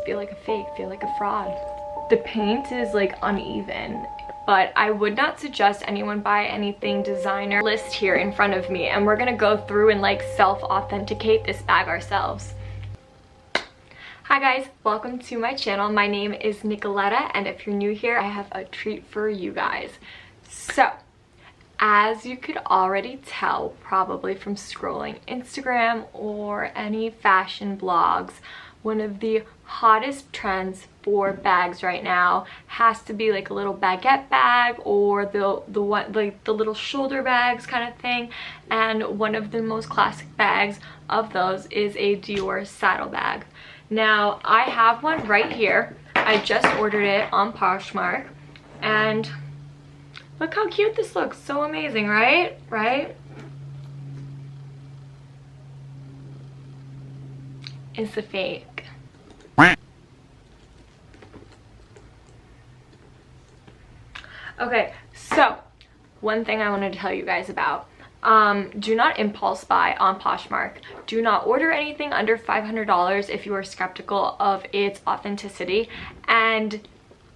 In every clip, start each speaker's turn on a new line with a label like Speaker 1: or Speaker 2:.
Speaker 1: feel like a fake, feel like a fraud. The paint is like uneven, but I would not suggest anyone buy anything designer. List here in front of me, and we're gonna go through and like self-authenticate this bag ourselves. Hi guys, welcome to my channel. My name is Nicoletta, and if you're new here, I have a treat for you guys. So, as you could already tell, probably from scrolling Instagram or any fashion blogs, one of the hottest trends for bags right now has to be like a little baguette bag, or the one like the little shoulder bags kind of thing. And one of the most classic bags of those is a Dior saddle bag. Now I have one right here. I just ordered it on Poshmark, and look how cute this looks. So amazing, right? It's a fake. Okay, so one thing I wanted to tell you guys about. Do not impulse buy on Poshmark. Do not order anything under $500 if you are skeptical of its authenticity. And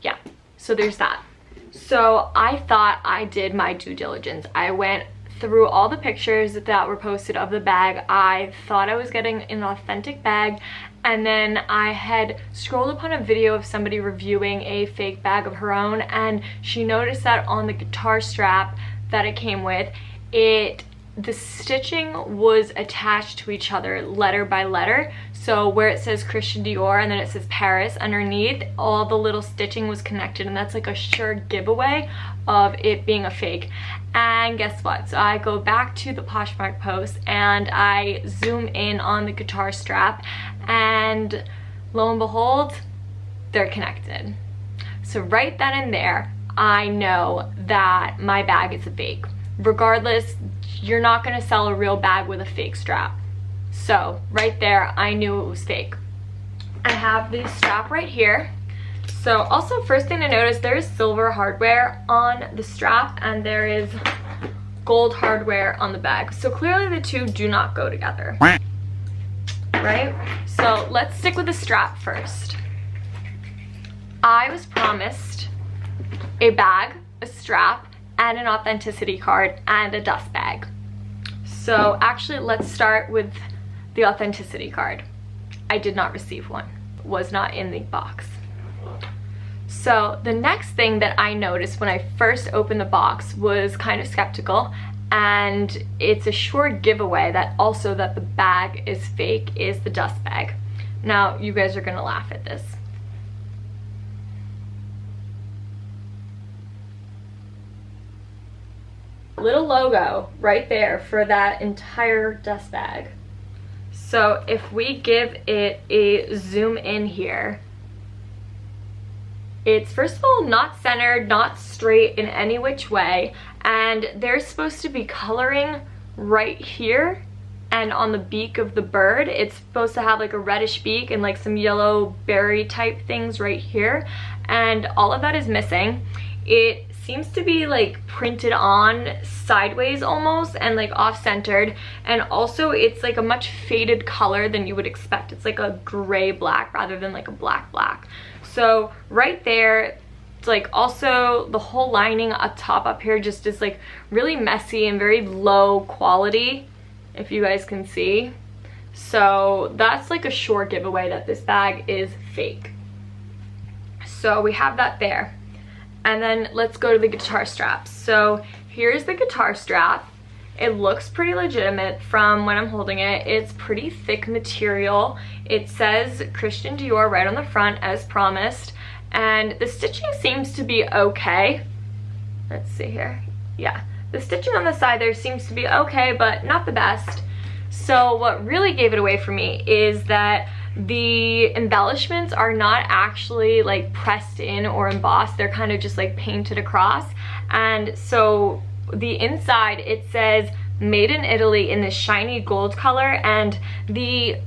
Speaker 1: yeah, so there's that. So I thought I did my due diligence. I went through all the pictures that were posted of the bag. I thought I was getting an authentic bag, and then I had scrolled upon a video of somebody reviewing a fake bag of her own, and she noticed that on the guitar strap that it came with, the stitching was attached to each other letter by letter. So where it says Christian Dior and then it says Paris underneath, all the little stitching was connected, and that's like a sure giveaway of it being a fake. And guess what? So I go back to the Poshmark post and I zoom in on the guitar strap, and lo and behold, they're connected. So right then and there, I know that my bag is a fake. Regardless, you're not going to sell a real bag with a fake strap. So right there, I knew it was fake. I have the strap right here. So also, first thing to notice, there is silver hardware on the strap and there is gold hardware on the bag. So clearly the two do not go together, right? So let's stick with the strap first. I was promised a bag, a strap, and an authenticity card and a dust bag. So actually, let's start with the authenticity card. I did not receive one. It was not in the box. So the next thing that I noticed when I first opened the box was kind of skeptical, and it's a sure giveaway that also that the bag is fake, is the dust bag. Now you guys are gonna laugh at this. Little logo right there for that entire dust bag. So if we give it a zoom in here, it's first of all not centered, not straight in any which way, and there's supposed to be coloring right here and on the beak of the bird. It's supposed to have like a reddish beak and like some yellow berry type things right here, and all of that is missing. It seems to be like printed on sideways almost and like off-centered, and also it's like a much faded color than you would expect. It's like a gray black rather than like a black. So right there, it's like also the whole lining up top up here just is like really messy and very low quality, if you guys can see. So that's like a sure giveaway that this bag is fake. So we have that there. And then let's go to the guitar strap. So here's the guitar strap. It looks pretty legitimate from when I'm holding it. It's pretty thick material. It says Christian Dior right on the front as promised. And the stitching seems to be okay. Let's see here. Yeah, the stitching on the side there seems to be okay, but not the best. So what really gave it away for me is that the embellishments are not actually like pressed in or embossed. They're kind of just like painted across. And so the inside, it says made in Italy in this shiny gold color, and the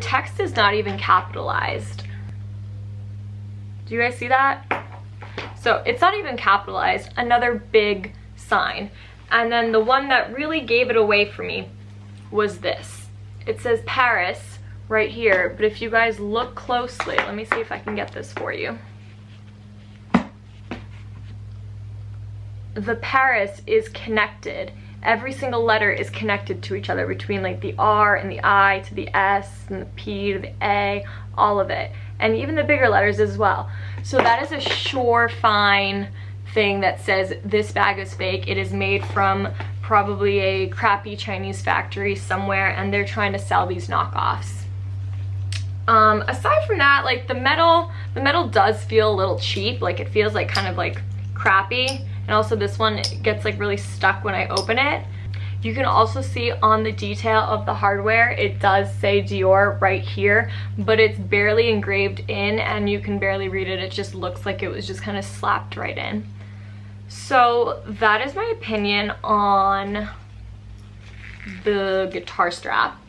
Speaker 1: text is not even capitalized. Do you guys see that? So it's not even capitalized. Another big sign. And then the one that really gave it away for me was this. It says Paris right here, but if you guys look closely, let me see if I can get this for you. The Paris is connected. Every single letter is connected to each other, between like the R and the I to the S and the P to the A, all of it. And even the bigger letters as well. So that is a surefine thing that says this bag is fake. It is made from probably a crappy Chinese factory somewhere, and they're trying to sell these knockoffs. Aside from that, like the metal does feel a little cheap. Like it feels like kind of like crappy. And also this one gets like really stuck when I open it. You can also see on the detail of the hardware, it does say Dior right here, but it's barely engraved in and you can barely read it. It just looks like it was just kind of slapped right in. So that is my opinion on the guitar strap.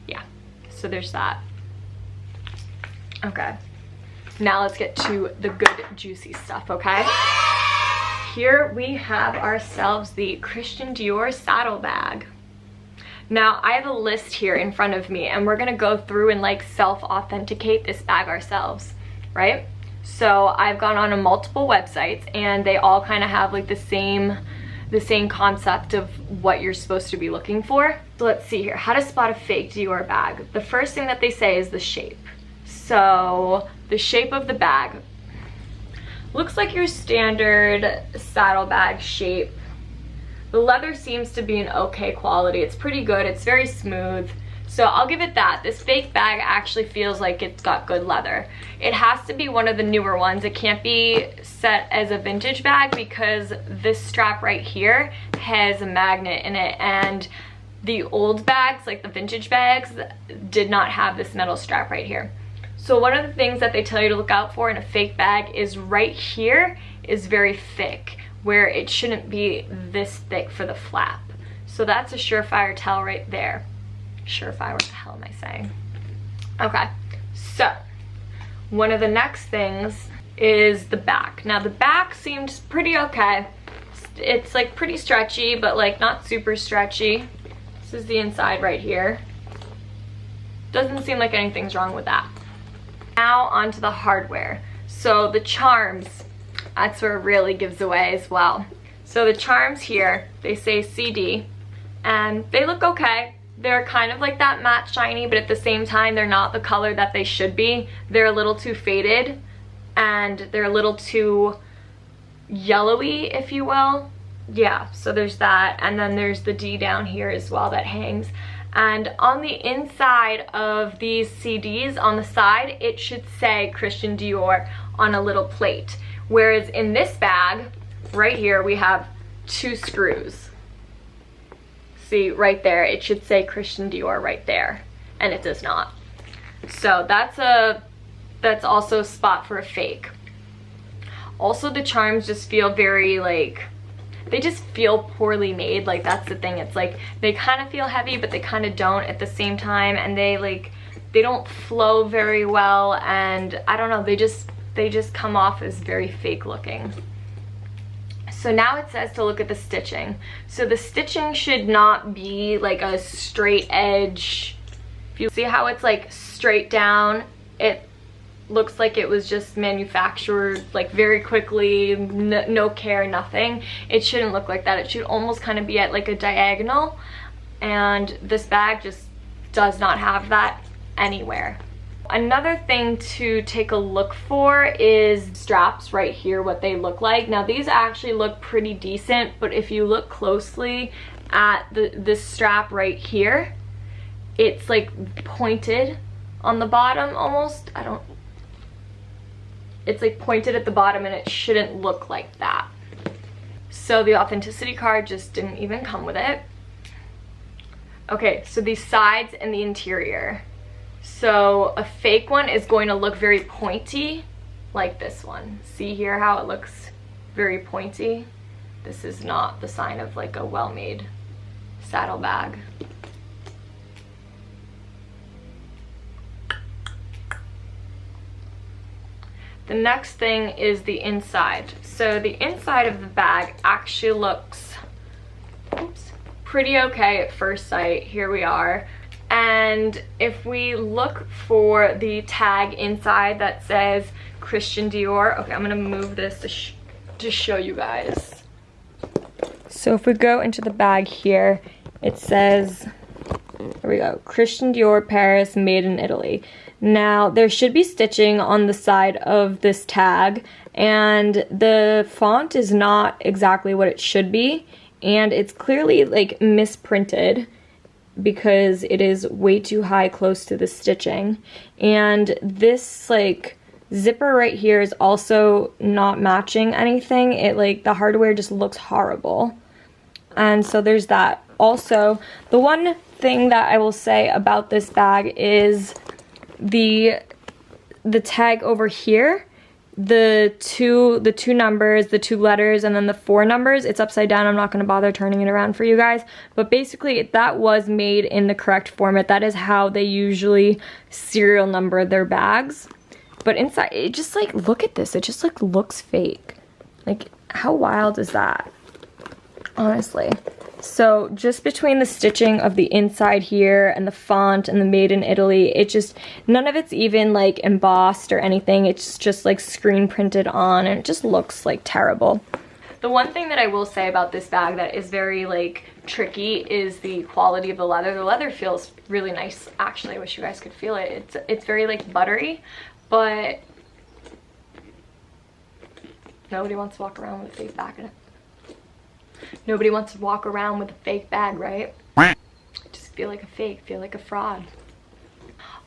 Speaker 1: Yeah, so there's that. Okay, now let's get to the good juicy stuff, okay? Here we have ourselves the Christian Dior saddle bag. Now I have a list here in front of me and we're gonna go through and like self-authenticate this bag ourselves, right? So I've gone on multiple websites and they all kind of have like the same concept of what you're supposed to be looking for. So let's see here, how to spot a fake Dior bag. The first thing that they say is the shape. So the shape of the bag looks like your standard saddlebag shape. The leather seems to be an okay quality. It's pretty good. It's very smooth. So I'll give it that. This fake bag actually feels like it's got good leather. It has to be one of the newer ones. It can't be set as a vintage bag because this strap right here has a magnet in it, and the old bags, like the vintage bags, did not have this metal strap right here. So one of the things that they tell you to look out for in a fake bag is right here is very thick, where it shouldn't be this thick for the flap. So that's a surefire tell right there. Surefire, what the hell am I saying? Okay, so one of the next things is the back. Now the back seems pretty okay. It's like pretty stretchy, but like not super stretchy. This is the inside right here. Doesn't seem like anything's wrong with that. Now onto the hardware. So the charms, that's where it really gives away as well. So the charms here, they say CD, and they look okay. They're kind of like that matte shiny, but at the same time, they're not the color that they should be. They're a little too faded, and they're a little too yellowy, if you will. Yeah, so there's that, and then there's the D down here as well that hangs. And on the inside of these CDs, on the side, it should say Christian Dior on a little plate. Whereas in this bag, right here, we have 2 screws. See, right there, it should say Christian Dior right there, and it does not. So that's also a spot for a fake. Also, the charms just feel very like, they just feel poorly made. Like that's the thing. It's like they kind of feel heavy, but they kind of don't at the same time, and they don't flow very well, and I don't know, they just come off as very fake looking. So now it says to look at the stitching. So the stitching should not be like a straight edge. If you see how it's like straight down, it looks like it was just manufactured like very quickly, no care, nothing. It shouldn't look like that. It should almost kind of be at like a diagonal, and this bag just does not have that anywhere. Another thing to take a look for is straps right here, what they look like. Now these actually look pretty decent, but if you look closely at this strap right here, it's like pointed on the bottom almost. It's like pointed at the bottom, and it shouldn't look like that. So the authenticity card just didn't even come with it. Okay, so these sides and the interior. So a fake one is going to look very pointy, like this one. See here how it looks very pointy? This is not the sign of like a well-made saddle bag. The next thing is the inside. So the inside of the bag actually looks pretty okay at first sight. Here we are. And if we look for the tag inside that says Christian Dior, okay, I'm gonna move this to show you guys. So if we go into the bag here, it says, here we go, Christian Dior Paris, made in Italy. Now there should be stitching on the side of this tag, and the font is not exactly what it should be, and it's clearly like misprinted because it is way too high close to the stitching. And this like zipper right here is also not matching anything. It like, the hardware just looks horrible. And so there's that. Also, the one thing that I will say about this bag is the tag over here, the two numbers, the 2 letters, and then the 4 numbers, it's upside down. I'm not going to bother turning it around for you guys, but basically that was made in the correct format. That is how they usually serial number their bags. But inside, it just like, look at this, it just like looks fake. Like, how wild is that? Honestly. So just between the stitching of the inside here and the font and the made in Italy, it just, none of it's even like embossed or anything. It's just like screen printed on, and it just looks like terrible. The one thing that I will say about this bag that is very like tricky is the quality of the leather. The leather feels really nice, actually. I wish you guys could feel it. It's very like buttery, but nobody wants to walk around with a fake bag in it. Nobody wants to walk around with a fake bag, right? Just feel like a fake, feel like a fraud.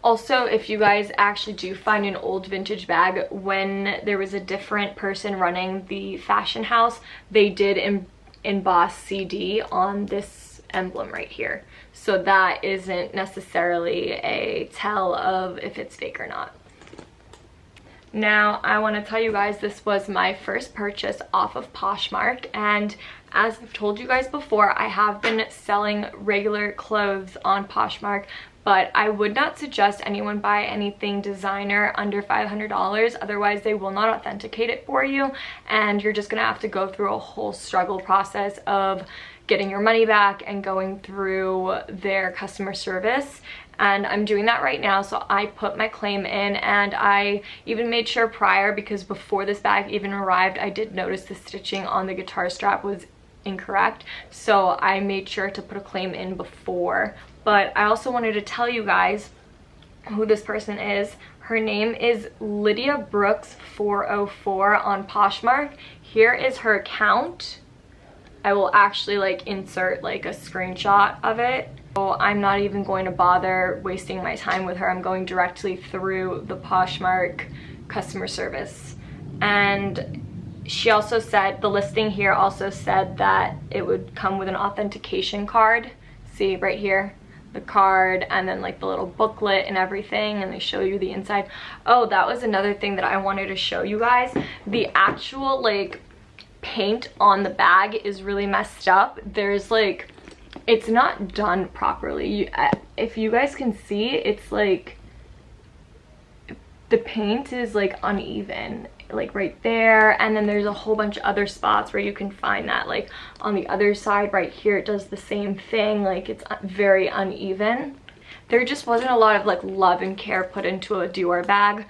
Speaker 1: Also, if you guys actually do find an old vintage bag, when there was a different person running the fashion house, they did emboss CD on this emblem right here. So that isn't necessarily a tell of if it's fake or not. Now, I want to tell you guys, this was my first purchase off of Poshmark, and as I've told you guys before, I have been selling regular clothes on Poshmark, but I would not suggest anyone buy anything designer under $500, otherwise they will not authenticate it for you, and you're just gonna have to go through a whole struggle process of getting your money back and going through their customer service. And I'm doing that right now, so I put my claim in, and I even made sure prior, because before this bag even arrived, I did notice the stitching on the guitar strap was incorrect, so I made sure to put a claim in before. But I also wanted to tell you guys who this person is. Her name is Lydia Brooks 404 on Poshmark. Here is her account. I will actually like insert like a screenshot of it. So I'm not even going to bother wasting my time with her. I'm going directly through the Poshmark customer service. And she also said, the listing here also said that it would come with an authentication card. See right here, the card, and then like the little booklet and everything, and they show you the inside. Oh, that was another thing that I wanted to show you guys. The actual like paint on the bag is really messed up. There's like, it's not done properly. If you guys can see, it's like the paint is like uneven, like right there, and then there's a whole bunch of other spots where you can find that, like on the other side right here it does the same thing. Like, it's very uneven. There just wasn't a lot of like love and care put into a Dior bag,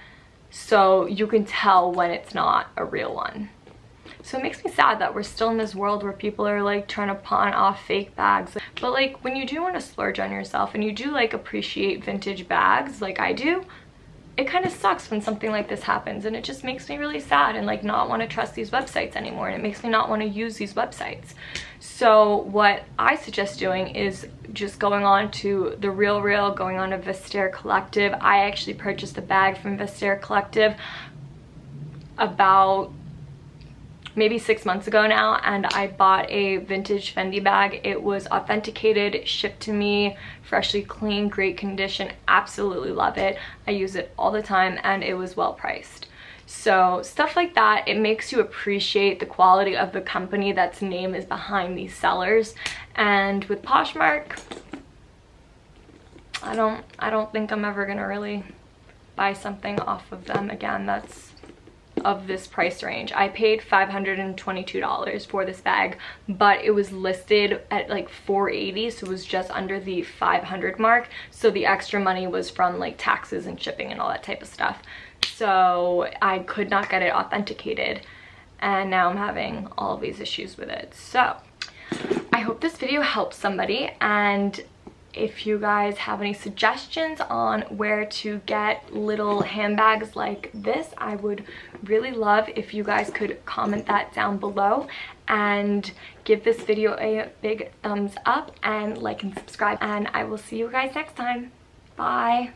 Speaker 1: so you can tell when it's not a real one. So it makes me sad that we're still in this world where people are like trying to pawn off fake bags. But like, when you do want to splurge on yourself and you do like appreciate vintage bags like I do, it kind of sucks when something like this happens, and it just makes me really sad and like not want to trust these websites anymore, and it makes me not want to use these websites. So what I suggest doing is just going on to The RealReal, going on to Vestiaire Collective. I actually purchased a bag from Vestiaire Collective about maybe 6 months ago now, and I bought a vintage Fendi bag. It was authenticated, shipped to me, freshly clean, great condition. Absolutely love it. I use it all the time, and it was well priced. So stuff like that, it makes you appreciate the quality of the company that's name is behind these sellers. And with Poshmark, I don't think I'm ever gonna really buy something off of them again. of this price range. I paid $522 for this bag, but it was listed at like $480, so it was just under the $500 mark. So the extra money was from like taxes and shipping and all that type of stuff. So I could not get it authenticated, and now I'm having all of these issues with it. So I hope this video helps somebody, and if you guys have any suggestions on where to get little handbags like this, I would really love if you guys could comment that down below, and give this video a big thumbs up and like and subscribe, and I will see you guys next time. Bye.